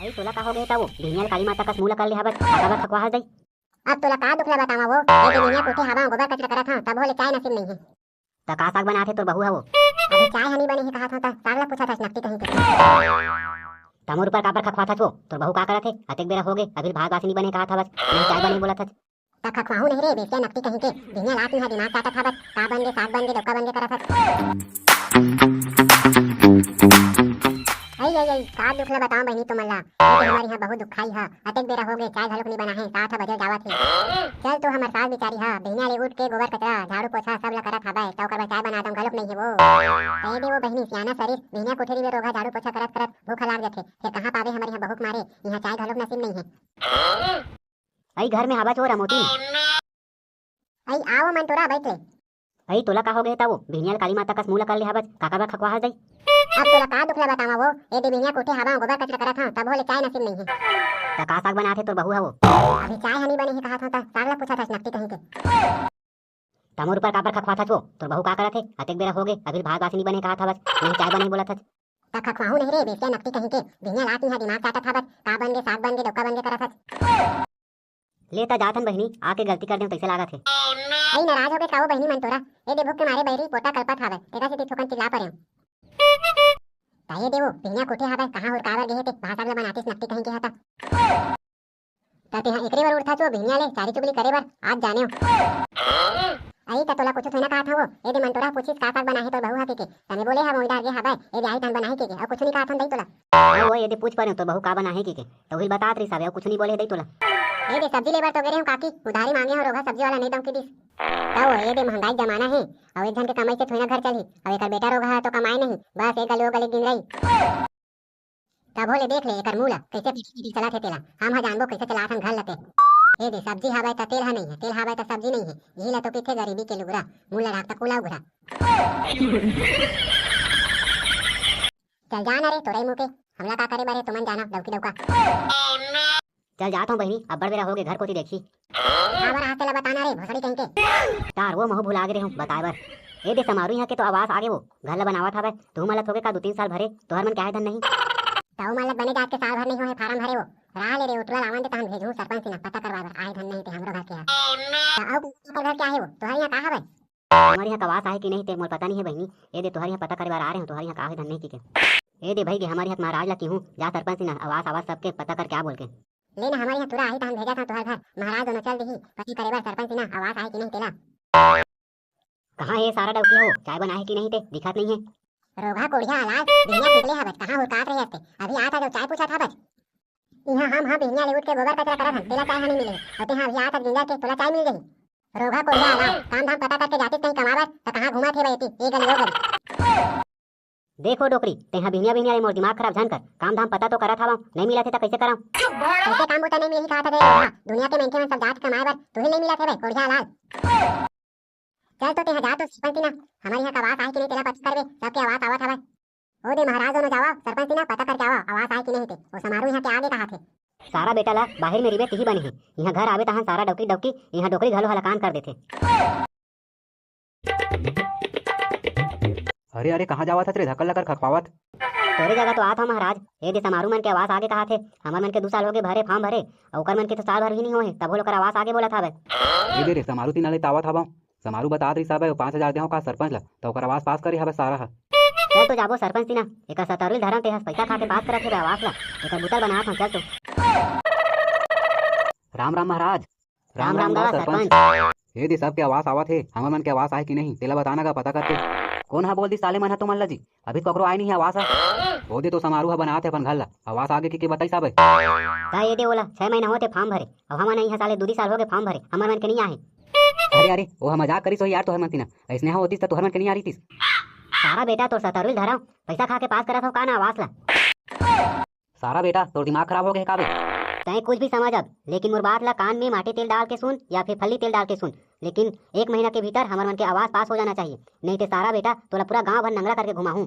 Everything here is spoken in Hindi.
अरे तोला का हो गए था वो ढिनियल काली माता का मुंह कर ले हबत हबत खकवाह दई। अब तोला का दुखला बतावा वो ये दुनिया कोठे हवा गोबर कचरा करत हां तब होले चाय नसीब नहीं है। त का साग बनाथे तोर बहू है वो। अभी चाय हनी बनी है कहा था साग ला पूछा था नकटी कहीं के तमोर ऊपर काबर खकवा था वो तोर बहू का करत है अतेक बेरा हो गए अभी भाग वासी नहीं बने कहा था बस नहीं चाय बने बोला था। तक खखवाहू नहीं रे बेसिया नकटी कहीं के दुनिया लाती है दिमाग काटा था बस का बन गए साग बन गए डोका बन गए करत आई आई आई का दुखला बताओ बहनी तुमला हमारे यहां बहुत दुखाई है अतेक बेरा हो गए चाय घलोक नहीं बना है 7 बजे जावत है। चल तो हमर सास बिचारी है बहनिया ले उठ के गोबर कचरा झाड़ू पोछा सब ला करत हबे तो कर चाय बना दम घलोक नहीं है वो कह दे वो बहनी सियाना शरीर बहनिया कोठरी में रोगा झाड़ू पोछा करत करत भूख लाग जाथे फिर कहां पावे हमारे यहां बहुत मारे यहां चाय घलोक नसीब नहीं है। आई घर में हवा चोरा मोती आई आओ मन तोरा बैठ ले आई तोला का हो गए था वो ढिनियल काली माता का मुंह कर ले हबत काका बा खकवाह दई। अब तोला का दुखला बतावा वो ये बहनिया कोठे हवा गोबर कचरा करत हां तब होले चाय नसीब नहीं है। त का साग बनाथे तोर बहू है वो। अभी चाय हनी बनी है कहा था साग ला पूछा था नकटी कहीं के तमोर ऊपर काबर खकवा था वो तोर बहू का करत है अतेक बेरा हो गए अभी भाग वासी नहीं बने कहा था बस नहीं चाय बने बोला था। तक खखवाहू नहीं रे बेसिया नकटी कहीं के दुनिया लाती है दिमाग काटा था बस का बन गए साग बन गए डोका बन गए करत ले ता जाथन बहनी आके गलती कर दे कैसे लागत है। आई नाराज हो गए काओ बहनी मन तोरा ए दे भूख के मारे बैरी पोटा कल्पत हावे एका से ठोकन चिल्ला परे ताये देवो बिना कोठे हावे कहां और कावर गए थे भाषा में बनातीस नक्की कहीं के हता ताते हां एकरे बार उठा तो बिनिया ले चारी चुगली करे बार आज जाने हो आई ता तोला कुछ थोना कहा था वो ए दे मन तोरा पूछिस का साग बनाहे तो बहू हाके के तने बोले हा मोइदार गे हावे ए दे आई तन बनाहे के और कुछ नहीं कहा था दई तोला वो ये दे पूछ पर तो बहू का बनाहे के तो ही बतात रही सावे कुछ नहीं बोले दई तोला। ए दे सब्जी लेबर तो गे रे हूं काकी उधारी मांगे हो रोगा सब्जी वाला नहीं दम की दिस ताओ ए दे महंगाई जमाना है और एक जन के कमाई से थोड़ा घर चली और एकर बेटा रोगा है तो कमाई नहीं बस एक गली दिन रही तब बोले देख ले एकर मूला कैसे पीटी चला थे तेला हम हा जानबो कैसे चला थन घर लते ए दे सब्जी हावे त तेल हा नहीं है तेल हावे त सब्जी नहीं है घी ला तो पीछे गरीबी के लुगरा मूला रात कुला उगरा चल जाना रे तोरे मुंह पे हमला का करे बारे तुमन जाना लौकी लौका चल जाता हूँ बहनी अब बड़ बेरा हो गए घर को देखी आवर हाथ चला बताना रे भोसड़ी कहीं के तार वो महू भुला गए हूँ बताए बर ए दे समारू यहाँ के तो आवास आगे वो घर ला बनावा था तू मला थोके का 2-3 साल भरे तोहर मन क्या है धन नहीं ताऊ मालक बने जात के साल भर नहीं होए फार्म भरे वो राह ले रे उठवा लावन दे तहन भेजू सरपंच ने पता करवा बर आए धन नहीं ते हमरो घर के है अब घर क्या है वो तोहर यहाँ का हवे हमारे यहाँ का आवास आए कि नहीं ते मोर पता नहीं है बहनी ए दे तोहर यहाँ पता करे बार आ रहे हूँ तोहर यहाँ का है धन नहीं की के ए दे भाई के हमारे यहाँ महाराज ला की हूँ जा सरपंच ने आवास आवास सबके पता कर क्या बोल के लेना हमारे यहाँ तुरा आई तहन भेजा था तोहर घर महाराज दोनों चल दही पति करे बार सरपंच ना आवास आए कि नहीं तेला कहाँ है सारा डौकी हो चाय बना है कि नहीं ते दिखत नहीं है रोगा कोढ़िया लाल बिनिया निकले हबत कहां हो काट रहे थे अभी आता जो चाय पूछा था बच यहां हम बिनिया ले उठ के गोबर कचरा करत हन तेला चाय नहीं मिले और ते हां अभी आता जिंदा के तोला चाय मिल गई रोगा कोढ़िया लाल काम धाम पता करके जाते कहीं कमावत त कहां घुमा थे बैठी ए गली वो गली देखो डोकरी तेहा बिनिया बिनिया मोर दिमाग खराब झन कर काम धाम पता तो करत हवा नहीं मिला थे तो कैसे कराऊं कैसे काम होता नहीं मिली कहा था रे दुनिया के मेंटे में सब जात कमाए बर तू ही नहीं मिला थे भाई कोढ़िया लाल चल तो तेहा जा तो सरपंच ना हमारे यहाँ का आवास आए कि नहीं तेला पता करबे सबके आवास आवत हवा ओ दे महाराज दोनों जावा सरपंच ना पता करके आवा आवास आए कि नहीं थे वो समारोह यहाँ के आगे कहा थे सारा बेटा ला बाहर में रिबे तिही बने है यहाँ घर आवे तहां सारा डौकी डौकी यहाँ डोकरी घलो हलकान कर देथे। अरे अरे कहाँ जावा था तेरे धक्का लगा खपावत तोरे जगह तो आत हो महाराज ए दे समारू मन के आवास आगे कहा थे हमार मन के 2 साल हो गए भरे फार्म भरे और ओकर मन के तो साल भर ही नहीं होए तब वो लोग आवास आगे बोला था बे ये दे रे समारू तीन ले तावा था समारू बता रही साहब 5000 देहो का सरपंच ला तो ओकर आवास पास करे हवे सारा हा चल तो जाबो सरपंच तीना एक 17 धरम ते पैसा खा के बात करत है आवास ला एक बुतल बना था चल तो राम राम महाराज राम राम दा सरपंच ये दी सब के आवास आवत है हमर मन के आवास आए कि नहीं तेला बताना का पता करके कौन हा बोल दी साले मन हा तो मन ला जी अभी ककरो आए नहीं है आवास वो दे तो समारू हा बनाते अपन घर ला आवास आगे के बताई साहब ता ये दे बोला 6 महीना होते फार्म भरे अब हम नहीं है साले 2 साल हो गए फार्म भरे हमर मन के नहीं आए। अरे अरे वो हम मजाक करी सो यार तोहर मन तीना ऐसने हा होतीस त तोहर मन के नहीं आ रही तीस सारा बेटा तो 17 धरम पैसा खा के पास करत हो का ना आवास ला सारा बेटा तोर दिमाग खराब हो गए काबे तय कुछ भी समझ अब लेकिन मोर बात ला कान में माटी तेल डाल के सुन या फिर फली तेल डाल के सुन लेकिन 1 महीना के भीतर हमारे मन के आवास पास हो जाना चाहिए नहीं तो सारा बेटा तोला पूरा गांव भर नंगरा करके घुमाऊं।